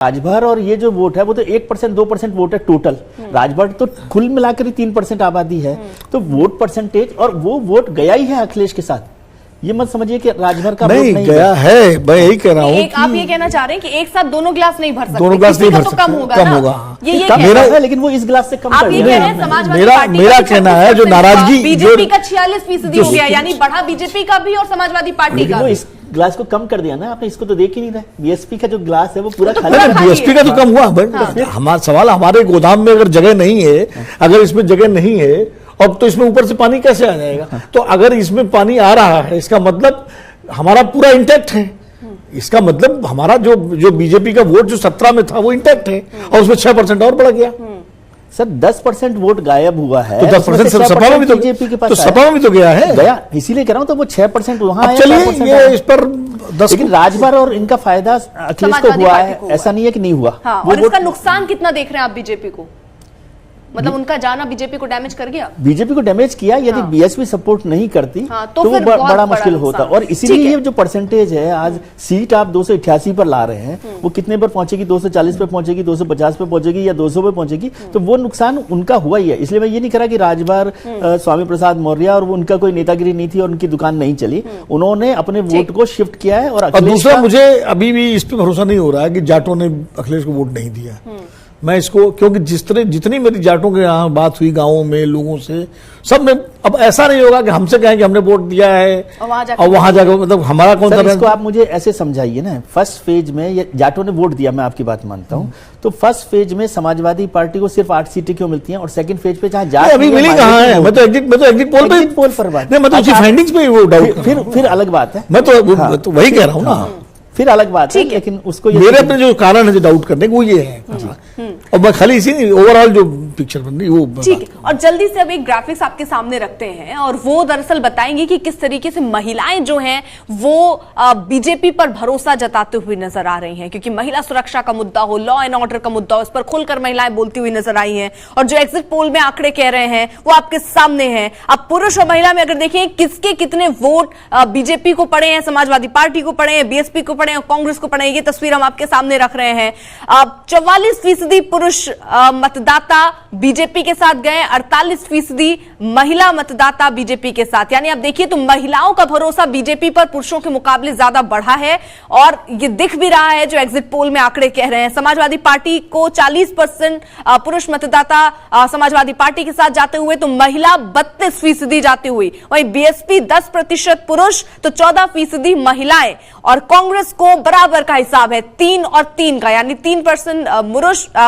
राजभर और ये जो वोट है वो तो 1% 2% वोट है टोटल। राजभर तो कुल मिलाकर ही 3% आबादी है, तो वोट परसेंटेज और वो वोट गया ही है अखिलेश के साथ। ये मत समझिए कि राजभर का नहीं, नहीं गया है। मैं यही कह रहा हूँ आप ये कहना चाह रहे हैं कि एक साथ दोनों गिलास नहीं भर सकते, दोनों गिलास नहीं भर सकते, कम होगा, कम ना? होगा। ये मेरा है, लेकिन वो इस गिलास से कम आप कर ये दिया। कह रहे हैं समाजवादी पार्टी मेरा कहना है जो नाराजगी बीजेपी का 46% हो गया, यानी बढ़ा बीजेपी का भी और समाजवादी पार्टी का। इस ग्लास को कम कर दिया ना आपने, इसको तो देख ही नहीं रहा। बीएसपी का जो ग्लास है वो पूरा खाली। बीएसपी का तो कम हुआ। हमारा सवाल, हमारे गोदाम में अगर जगह नहीं है, अगर इसमें जगह नहीं है, अब तो इसमें ऊपर से पानी कैसे आ जाएगा? तो अगर इसमें पानी आ रहा है, इसका मतलब हमारा पूरा इंटैक्ट है। इसका मतलब हमारा जो बीजेपी का वोट जो 17 में था वो इंटैक्ट है, और उसमें 6% और बढ़ गया। सर 10% वोट गायब हुआ है, तो 10% सपा में भी तो बीजेपी के पास तो सपा में भी तो गया है, गया। इसीलिए कह रहा हूं, तो वो 6% वहां आया। चलिए ये इस पर 10, लेकिन राजभर और इनका फायदा अखिलेश को हुआ है, ऐसा नहीं है कि नहीं हुआ। हाँ, और इसका नुकसान कितना देख रहे हैं आप बीजेपी को? मतलब उनका जाना बीजेपी को डैमेज कर गया? बीजेपी को डैमेज किया। यदि बीएसपी सपोर्ट नहीं करती तो वो बड़ा मुश्किल होता। और इसीलिए ये जो परसेंटेज है, आज सीट आप 288 पर ला रहे हैं, वो कितने पर पहुंचेगी? 240 पे पहुंचेगी, 250 पे पहुंचेगी या 200 पे पहुंचेगी? तो वो नुकसान उनका हुआ ही है। इसलिए मैं ये नहीं कह रहा कि राजभर स्वामी प्रसाद मौर्य और वो उनका कोई नेतागिरी नहीं थी और उनकी दुकान नहीं चली। उन्होंने अपने वोट को शिफ्ट किया है। और दूसरा, मुझे अभी भी इस पर भरोसा नहीं हो रहा है कि जाटों ने अखिलेश को वोट नहीं दिया। मैं इसको, क्योंकि जितनी मेरी जाटों के यहाँ बात हुई गांवों में लोगों से, सब में अब ऐसा नहीं होगा कि हमसे कहें कि हमने वोट दिया है और वहां जाकर मतलब हमारा कौन सा। इसको आप मुझे ऐसे समझाइए ना, फर्स्ट फेज में जाटों ने वोट दिया, मैं आपकी बात मानता हूँ। तो फर्स्ट फेज में समाजवादी पार्टी को सिर्फ 8 सीटें क्यों मिलती हैं, और सेकंड फेज पे जहाँ जाट अभी मिली कहाँ है? मैं तो एग्जिट पोल पर बात नहीं, मैं तो उसकी फाइंडिंग्स पे वो डाउट। फिर अलग बात है। मैं तो वही कह रहा हूँ ना, फिर अलग बात है। लेकिन उसको मेरे अपने जो कारण है जो डाउट करने वो ये है, और मैं खाली इसी ओवरऑल जो पिक्चर बन रही वो ठीक है। और जल्दी से अब एक ग्राफिक्स आपके सामने रखते हैं, और वो दरअसल बताएंगे कि किस तरीके से महिलाएं जो हैं वो बीजेपी पर भरोसा जताते हुए नजर आ रही हैं, क्योंकि महिला सुरक्षा का मुद्दा हो, लॉ एंड ऑर्डर का मुद्दा हो, इस पर खुलकर महिलाएं बोलती हुई नजर आई हैं। और जो एग्जिट पोल में आंकड़े कह रहे हैं वो आपके सामने हैं। अब पुरुष और महिला में अगर देखें किसके कितने वोट बीजेपी को पड़े हैं, समाजवादी पार्टी को पड़े हैं, बीएसपी को पड़े हैं, कांग्रेस को पड़े हैं, ये तस्वीर हम आपके सामने रख रहे हैं। 44% पुरुष मतदाता बीजेपी के साथ गए, 48% महिला मतदाता बीजेपी के साथ। यानी आप देखिए तो महिलाओं का भरोसा बीजेपी पर पुरुषों के मुकाबले ज्यादा बढ़ा है, और ये दिख भी रहा है जो एग्जिट पोल में आंकड़े कह रहे हैं। समाजवादी पार्टी को 40% पुरुष मतदाता समाजवादी पार्टी के साथ जाते हुए, तो महिला 32% जाती हुई। वहीं बीएसपी 10% पुरुष तो 14% महिलाएं, और कांग्रेस को बराबर का हिसाब है 3 और 3 का, यानी 3%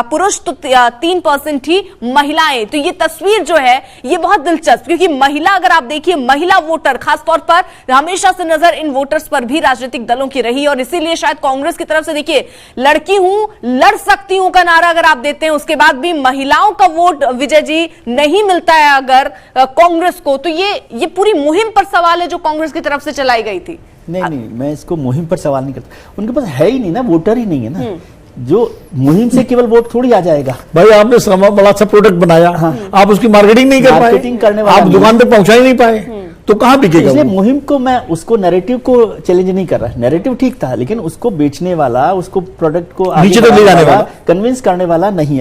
पुरुष तो 3% ही महिलाएं। तो ये तस्वीर जो है ये बहुत दिलचस्प, क्योंकि महिला, अगर आप देखिए महिला वोटर खासतौर पर हमेशा से नजर इन वोटर्स पर भी राजनीतिक दलों की रही, और इसीलिए शायद कांग्रेस की तरफ से देखिए लड़की हूं लड़ सकती हूं का नारा अगर आप देते हैं, उसके बाद भी महिलाओं का वोट विजय जी नहीं मिलता है अगर कांग्रेस को, तो ये पूरी मुहिम पर सवाल है जो कांग्रेस की तरफ से चलाई गई थी। नहीं, मैं इसको मुहिम पर सवाल नहीं करता। उनके पास है ही नहीं ना, वोटर ही नहीं है ना। जो मुहिम से केवल वोट थोड़ी आ जाएगा। भाई आपने बड़ा सा प्रोडक्ट बनाया, आप उसकी मार्केटिंग नहीं कर पाए, मार्केटिंग करने वाला आप दुकान पे पहुंचा ही नहीं पाए, तो कहां बिकेगा? इसलिए मुहिम को मैं उसको नैरेटिव को चैलेंज नहीं कर रहा। नैरेटिव ठीक था, लेकिन उसको बेचने वाला, उसको प्रोडक्ट को नीचे तक ले जाने वाला, कन्विंस करने वाला नहीं है।